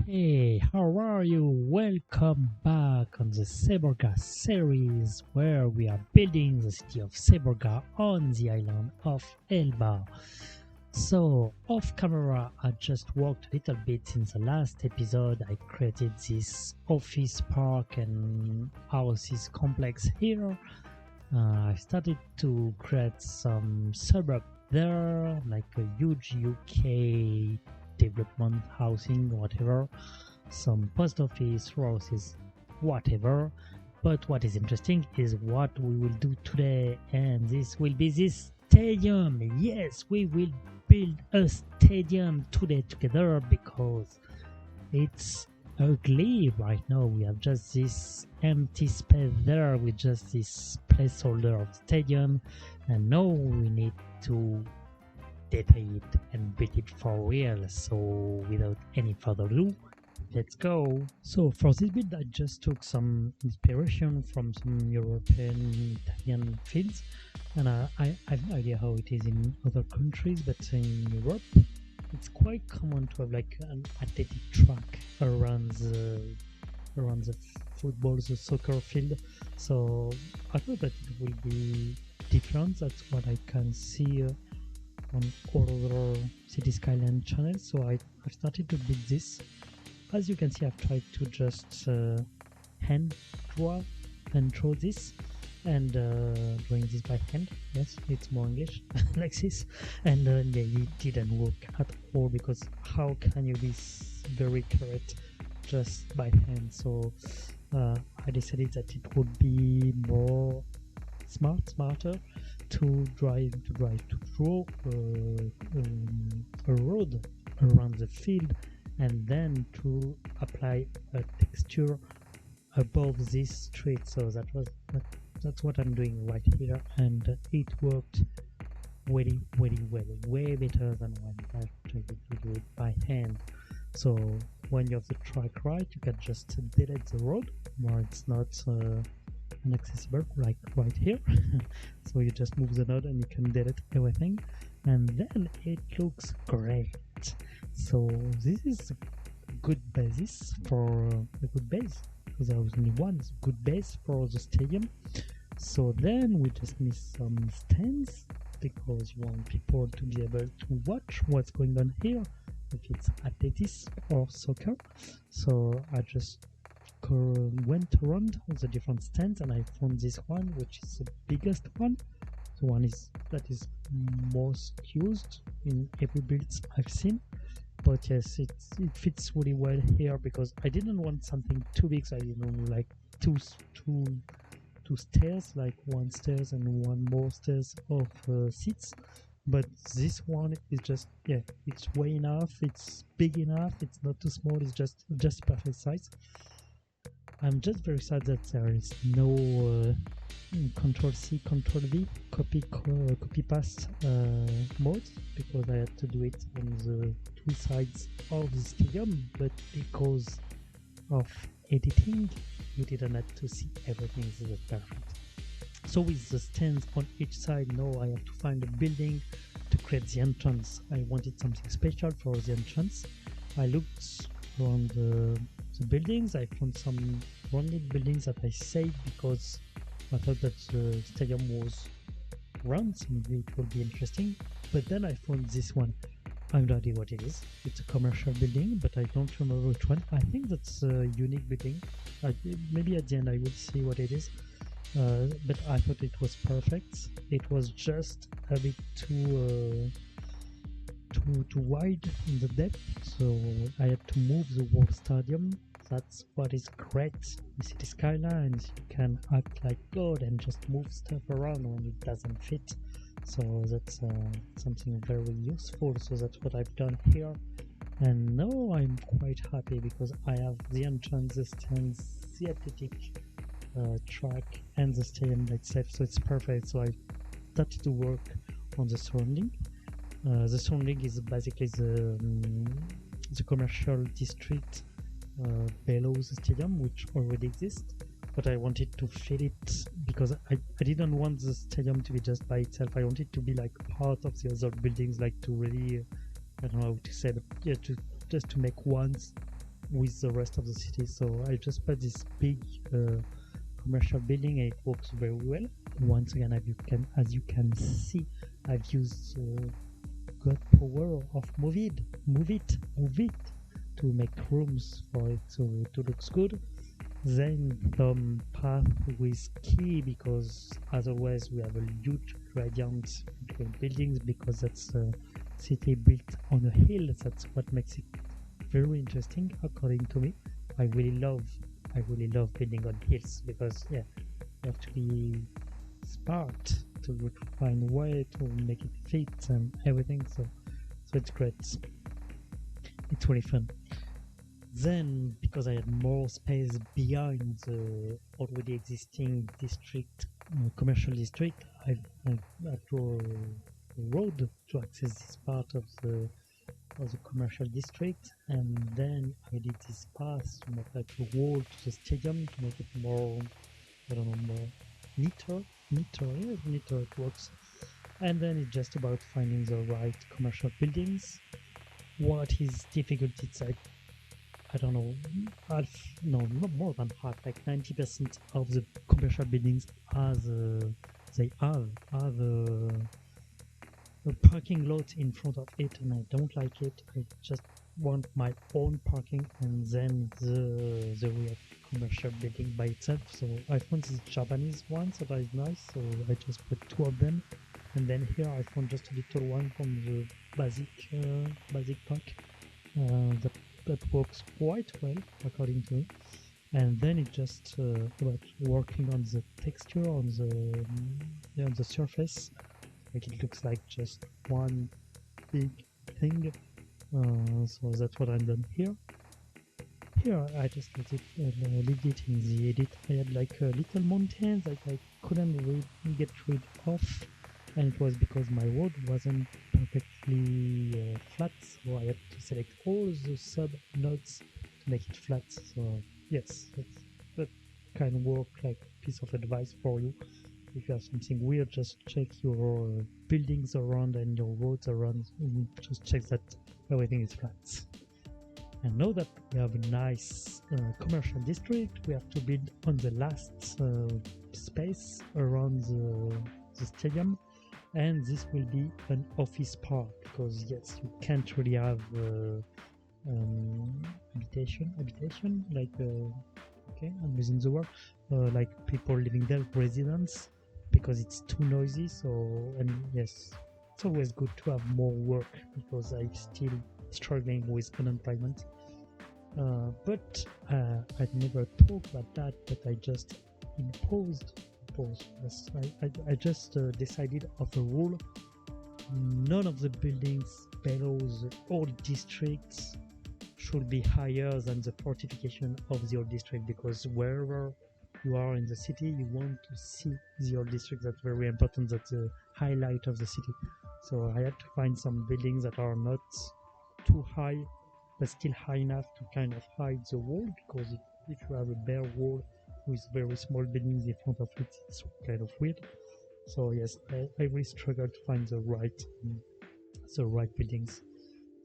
Hey, how are you? Welcome back on the Seborga series where we are building the city of Seborga on the island of Elba. So, off camera, I just worked a little bit in the last episode. I created this office park and houses complex here. I started to create some suburb there, like a huge UK development housing, whatever, some post office, houses, whatever. But what is interesting is what we will do today, and this will be this stadium. Yes, we will build a stadium today together because it's ugly right now. We have just this empty space there with just this placeholder of stadium, and now we need to detail it and build it for real. So without any further ado, let's go. So for this build I just took some inspiration from some European Italian fields, and I have no idea how it is in other countries, but in Europe it's quite common to have like an athletic track around the football, the soccer field. So I thought that it will be different. That's what I can see on all other city skyline channels. So I've started to build this. As you can see, I've tried to just hand draw this, and drawing this by hand. Yes, it's more English like this. And yeah, it didn't work at all, because how can you be very correct just by hand? So I decided that it would be more smarter to draw a road around the field, and then to apply a texture above this street. So that's what I'm doing right here, and it worked very well, way better than when I tried to do it by hand. So when you have the track right, you can just delete the road where it's not inaccessible, like right here. So you just move the node and you can delete everything, and then it looks great. So this is a good basis for a good base, because there was only one good base for the stadium. So then we just need some stands, because you want people to be able to watch what's going on here, if it's athletics or soccer. So I just went around all the different stands, and I found this one, which is the biggest one, the one that is most used in every build I've seen. But yes, it fits really well here, because I didn't want something too big. So I didn't like two stairs, like one stairs and one more stairs of seats. But this one is just, yeah, it's way enough, it's big enough, it's not too small, it's just perfect size. I'm just very sad that there is no Control-C, Control-V, copy-paste mode, because I had to do it on the two sides of the stadium, but because of editing, you didn't have to see everything, so that's perfect. So with the stands on each side, now I have to find a building to create the entrance. I wanted something special for the entrance. I looked around the buildings. I found some rounded buildings that I saved, because I thought that the stadium was round, so maybe it would be interesting. But then I found this one. I have no idea what it is. It's a commercial building, but I don't remember which one. I think that's a unique building. Maybe at the end I will see what it is. But I thought it was perfect. It was just a bit too wide in the depth, so I had to move the whole stadium. That's what is great in City Skylines. You can act like God and just move stuff around when it doesn't fit. So that's something very useful. So that's what I've done here, and now I'm quite happy, because I have the entrance, the stands, the athletic track, and the stadium itself. So it's perfect. So I started to work on the surrounding. The surrounding is basically the commercial district below the stadium, which already exists, but I wanted to fit it, because I didn't want the stadium to be just by itself. I wanted to be like part of the other buildings, like to really, I don't know how to say, but yeah, just to make one with the rest of the city. So I just put this big commercial building and it works very well. Once again, as you can see, I've used God power of move it to make rooms for it to look good. Then some path with key, because otherwise we have a huge gradient between buildings, because that's a city built on a hill. That's what makes it very interesting, according to me. I really love building on hills, because yeah, you have to be smart to find a way to make it fit and everything. So it's great. It's really fun. Then, because I had more space behind the already existing district, commercial district, I drew a road to access this part of the commercial district, and then I did this path to make like a wall to the stadium to make it more, I don't know, more neater. It works. And then it's just about finding the right commercial buildings. What is difficult? It's like, I don't know, half, no, not more than half, like 90% of the commercial buildings have a parking lot in front of it, and I don't like it. I just want my own parking, and then the real commercial building by itself. So I found these Japanese ones that are nice, so I just put 2 of them. And then here I found just a little one from the basic pack that works quite well, according to me. And then it's just about working on the texture on the surface. Like it looks like just one big thing. So that's what I've done here. Here I just leave it in the edit. I had like little mountains that I couldn't really get rid of, and it was because my road wasn't perfectly flat, so I had to select all the sub nodes to make it flat. So yes, that kind of work, like piece of advice for you. If you have something weird, just check your buildings around and your roads around, and just check that everything is flat. And now that we have a nice commercial district, we have to build on the last space around the stadium, and this will be an office park, because yes, you can't really have habitation like okay, I'm using the word like people living there, residents, because it's too noisy. So, and yes, it's always good to have more work, because I'm still struggling with unemployment. But I'd never talked about that, but I just imposed. Yes, I just decided of a rule: none of the buildings below the old districts should be higher than the fortification of the old district, because wherever you are in the city, you want to see the old district. That's very important. That's the highlight of the city. So I had to find some buildings that are not too high, but still high enough to kind of hide the wall, because if you have a bare wall with very small buildings in front of it, it's kind of weird. So yes, I really struggled to find the right buildings.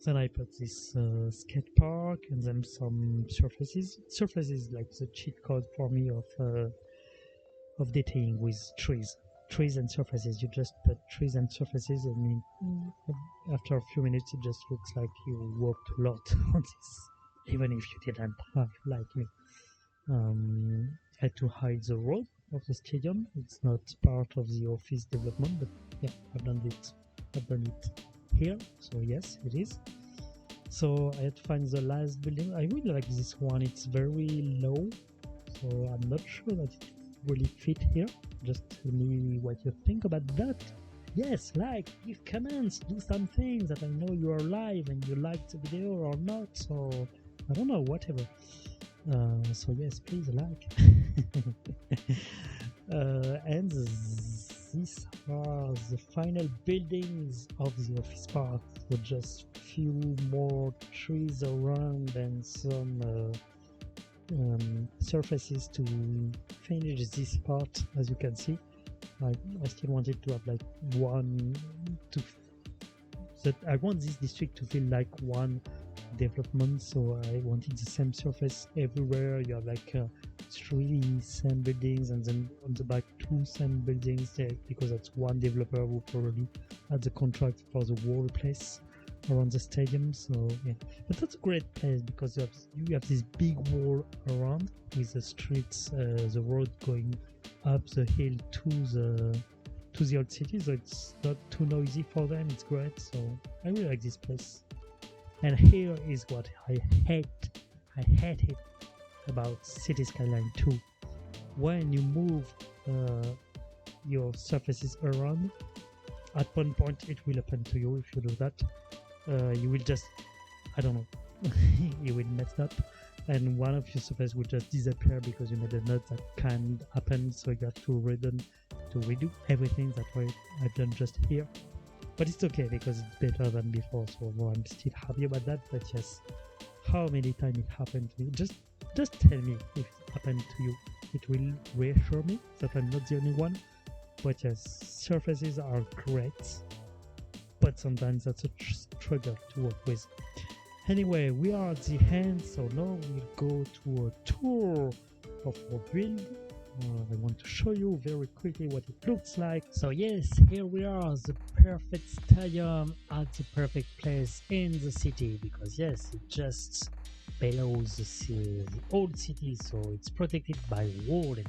Then I put this skate park, and then some surfaces. Surfaces like the cheat code for me of detailing with trees and surfaces. You just put trees and surfaces, and after a few minutes it just looks like you worked a lot on this, even if you didn't have, like me. I had to hide the road of the stadium. It's not part of the office development, but yeah, I've done it here. So yes, it is. So I had to find the last building. I really like this one. It's very low, so I'm not sure that it really fit here. Just tell me what you think about that. Yes, like, give comments, do some things that I know you are live and you like the video or not. So I don't know, whatever. So yes, please like. And these are the final buildings of the office park. So just few more trees around and some surfaces to finish this part. As you can see, I still wanted to have like I want this district to feel like one development, so I wanted the same surface everywhere. You have like 3 same buildings, and then on the back 2 same buildings there, because that's one developer who probably had the contract for the whole place around the stadium. So yeah, but that's a great place because you have this big wall around with the streets, the road going up the hill to the old city, so it's not too noisy for them. It's great, so I really like this place. And here is what I hate it about City Skyline 2. When you move your surfaces around, at one point it will happen to you. If you do that, you will just, I don't know, you will mess up, and one of your surfaces will just disappear because you made a note that can happen, so you have to redo everything. That's what I've done just here, but it's okay because it's better than before, so I'm still happy about that. But yes, how many times it happened to me, just tell me if it happened to you. It will reassure me that I'm not the only one. But yes, surfaces are great, but sometimes that's a struggle to work with. Anyway, we are at the end, so now we'll go to a tour of our build. I want to show you very quickly what it looks like. So yes, here we are, the perfect stadium at the perfect place in the city, because yes, it just below the old city, so it's protected by a wall, and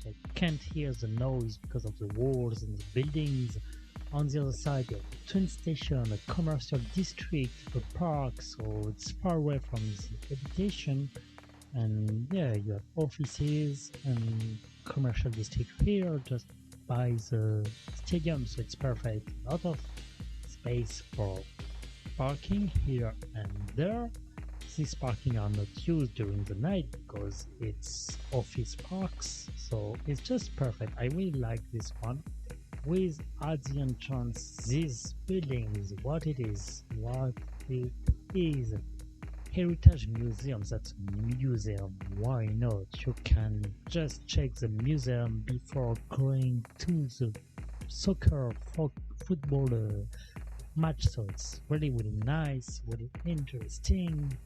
you can't hear the noise because of the walls and the buildings. On the other side, you have a train station, a commercial district, a park, so it's far away from the habitation. And yeah, you have offices and commercial district here just by the stadium, so it's perfect. A lot of space for parking here and there. These parking are not used during the night because it's office parks, so it's just perfect. I really like this one. With at the entrance, this building is what it is. Heritage Museum, that's a museum, why not? You can just check the museum before going to the soccer football match, so it's really nice, really interesting,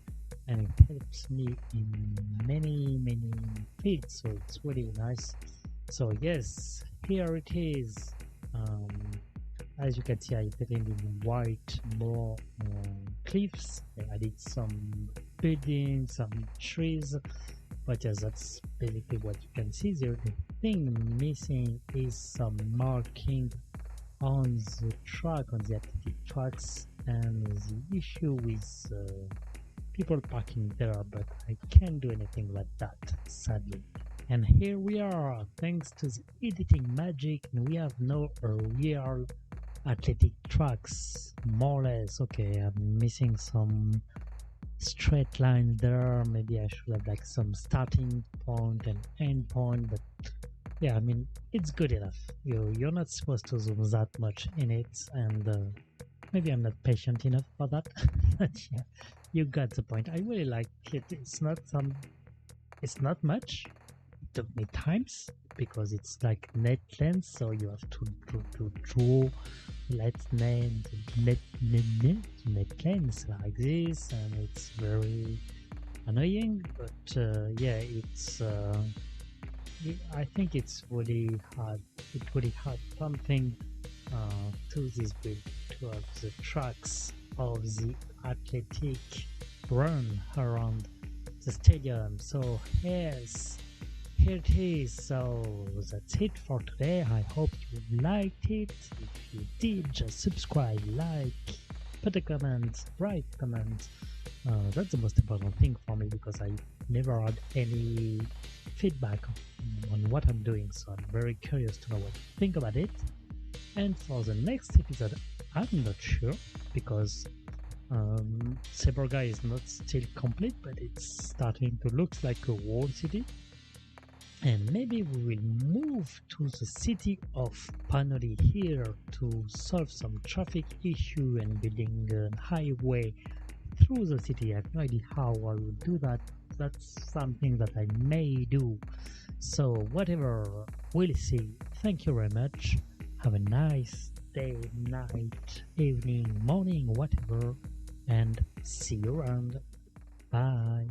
and it helps me in many fields, so it's really nice. So yes, here it is. As you can see, I put in white more cliffs. I added some buildings, some trees, but yes, that's basically what you can see. The only thing missing is some marking on the track, on the athletic tracks, and the issue with people parking there, but I can't do anything like that, sadly. And here we are, thanks to the editing magic, and we have now a real athletic tracks, more or less. Okay, I'm missing some straight lines there. Maybe I should have like some starting point and end point, but yeah, I mean, it's good enough. You're not supposed to zoom that much in it, and maybe I'm not patient enough for that. But yeah, you got the point. I really like it. It's not much. It took me times because it's like net length, so you have to draw let's name net length like this, and it's very annoying, but yeah, it's I think it's really hard. It really had something to this build, to have the tracks of the athletic run around the stadium. So yes, here it is. So that's it for today. I hope you liked it. If you did, just subscribe, like, put a comment, write comment. That's the most important thing for me, because I never had any feedback on what I'm doing, so I'm very curious to know what you think about it. And for the next episode, I'm not sure, because Seborga is not still complete, but it's starting to look like a walled city. And maybe we will move to the city of Panoli here to solve some traffic issue and building a highway through the city. I have no idea how I will do that. That's something that I may do. So whatever, we'll see. Thank you very much. Have a nice day, night, evening, morning, whatever. and see you around. Bye.